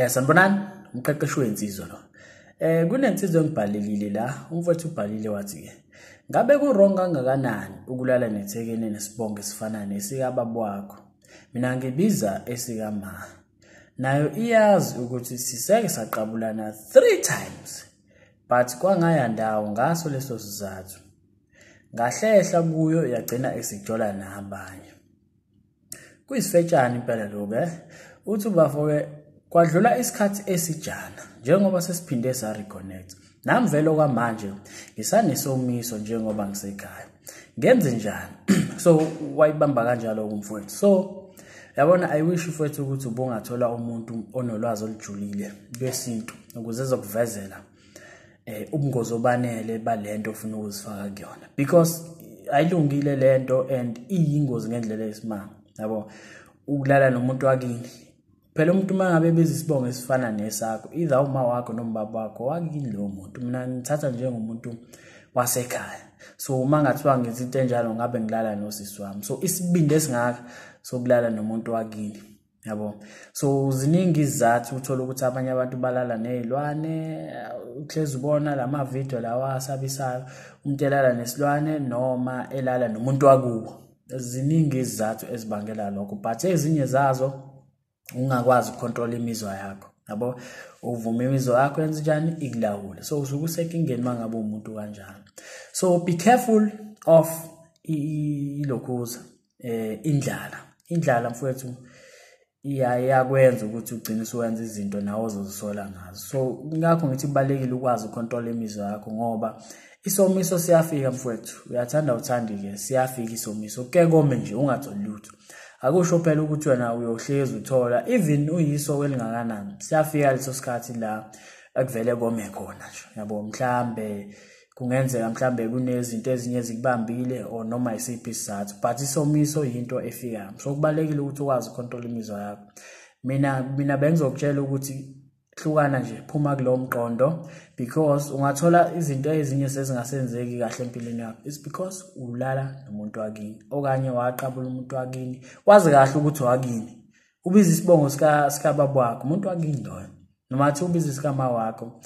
Sanibonani, umqeqeshi wensizwa lo. Kunensizwa engibhalelile la, umfowethu ubhalile wathi ngabe ku-wrong kangakanani ukulala neThekwini nesibongo esifana nesikababa wakho. Mina ngibiza esikama. Nayo iyazi ukuthi siseke saqabulana 3 times. But kwangaya ndawo ngaso leso sizathu. Ngahlehla kuyo yagcina esijola nabanye. Kuyisifetshana impela lokho uthi bafowethu kwadlula isikhathi esijana njengoba sesiphinde sa-reconnect. Nami vele okwamanje ngisanesomiso njengoba ngisekhaya. Ngenze njani? So wayibamba kanjalo kumfowethu. So yabona I wish mfowethu ukuthi ubungathola umuntu onolwazi olujulile besintu ukuze ezokuvezela ubungozi obanele balento ofuna ukuzifaka kuyona, because ayilungile lento and iyingozi ngendlela esimanga. Yabo ukulala nomuntu wakini. Phela umuntu mangabe bezisibongo esifana nesakho, either uma wakho noma baba wakho wakini lo muntu. Mina ngithatha njengomuntu wasekhaya. So uma ngathiwa ngithi into enjalo ngabe ngilala nosisi wami. So isibindi esingaka sokulala nomuntu wakini. Yabo. So ziningi izathu uthola ukuthi abanye abantu balala nezilwane, uhlezi ubona lama video lawa asabisayo, umuntu elala nesilwane noma elala nomuntu wakubo. Ziningi izathu ezibangela lokho, but ezinye zazo ungakwazi ukucontrol imizwa yakho. Yabo, uvuma imizwa yakho yenza njani ikulawule. So usuke usenkingeni mangabe umuntu kanjalo. So be careful of ilokhuza indlala mfowethu iyakwenza ukuthi ugcine usuwenza izinto nawe ozozisola ngazo. So ngakho ngithi kubalekile ukwazi ukucontrol imizwa yakho ngoba isomiso siyafika mfowethu. Uyathanda uthandi siyafika isomiso. Ke kome nje ungatholi lutho. Akusho phela ukuthi wena uyohlezi uthola even uyiso welingakanani. Siyafika leso sikhathi la akuvele kome khona nje. Yabo mhlambe kungenzeka mhlambe kunezinto ezinye ezikubambile or noma isiphi isizathu, but isomiso into efikayo. So kubalekile ukuthi ukwazi ucontrol imizwa yakho. Mina bengizokutshela ukuthi hlukana nje, phuma kulo mqondo, because ungathola izinto ezinye sezingasenzeki kahle empilweni yakho. It's because ulala nomuntu wakini okanye waqabula umuntu wakini. Wazi kahle ukuthi wakini. Ubiza isibongo sika baba wakho, umuntu wakini loyo. Noma athi ubiza isikama wakho,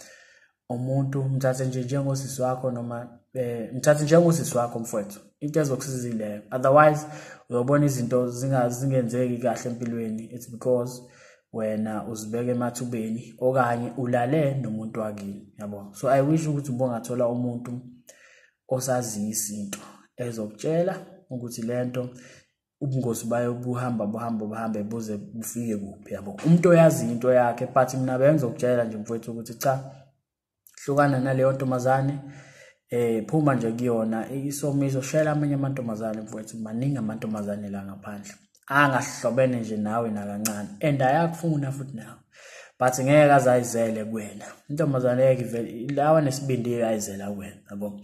umuntu mthathe nje njengosisi wakho noma mthathe njengosisi wakho mfowethu. Into ezokusizile. Otherwise uyobona izinto zingenzeki kahle empilweni. It's because wena uzibeke emathubeni okanye ulale nomuntu wakini. Yabo. So I wish ukuthi ubongathola umuntu osazi izinto ezokutshela ukuthi lento ubungozi bayo buhamba buze bufike kuphi. Yabo. Umuntu oyazi into yakhe, but mina bengizokutshela nje mfowethu ukuthi cha, hlukana naleyo ntombazane, phuma nje kuyona isomiso, shela amanye amantombazane mfowethu. Maningi amantombazane la ngaphandle angahlobene nje nawe nakancane and ayakufuna futhi nawe, but ngeke azayizele kuwena. Intombazane yake vele lawa nesibindi ayizela kuwena. Yabo.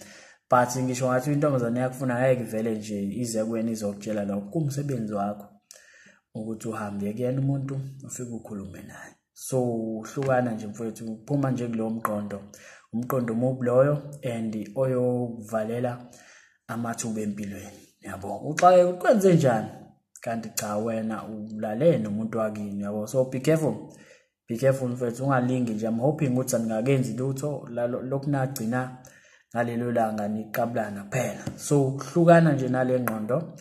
But ngisho ngathi intombazane yakufuna ngeke vele nje ize kuwena izokutshela lokho. Kumsebenzi wakho ukuthi uhambe kuyena umuntu ufike ukhulume naye. So hlukana nje mfowethu, phuma nje kulo mqondo. Umqondo omubi loyo and oyokuvalela amathuba empilweni. Yabo. Uxake ukwenze njani kanti cha wena ulale nomuntu wakini. Yabo. So be careful. Be careful mfowethu, ungalingi nje. I'm hoping ukuthi aningakenzi lutho lokunagcina ngalelo langa niqabulana phela. So hlukana nje nale ngqondo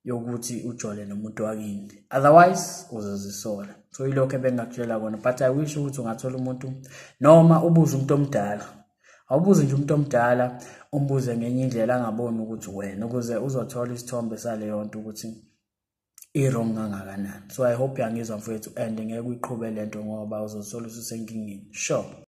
yokuthi ujole nomuntu wakini. Otherwise uzozisola. So ilokho ebengakutshela kona, but I wish ukuthi ungathola umuntu noma ubuze umuntu omdala. Awubuze nje umuntu omdala, umbuze ngenye indlela angaboni ukuthi wena, ukuze uzothola isithombe saleyo nto ukuthi i-wrong kangakanani. So I hope yangizwa mfowethu and ngeke uyiqhubele lento ngoba uzosola ususenkingeni. Sure.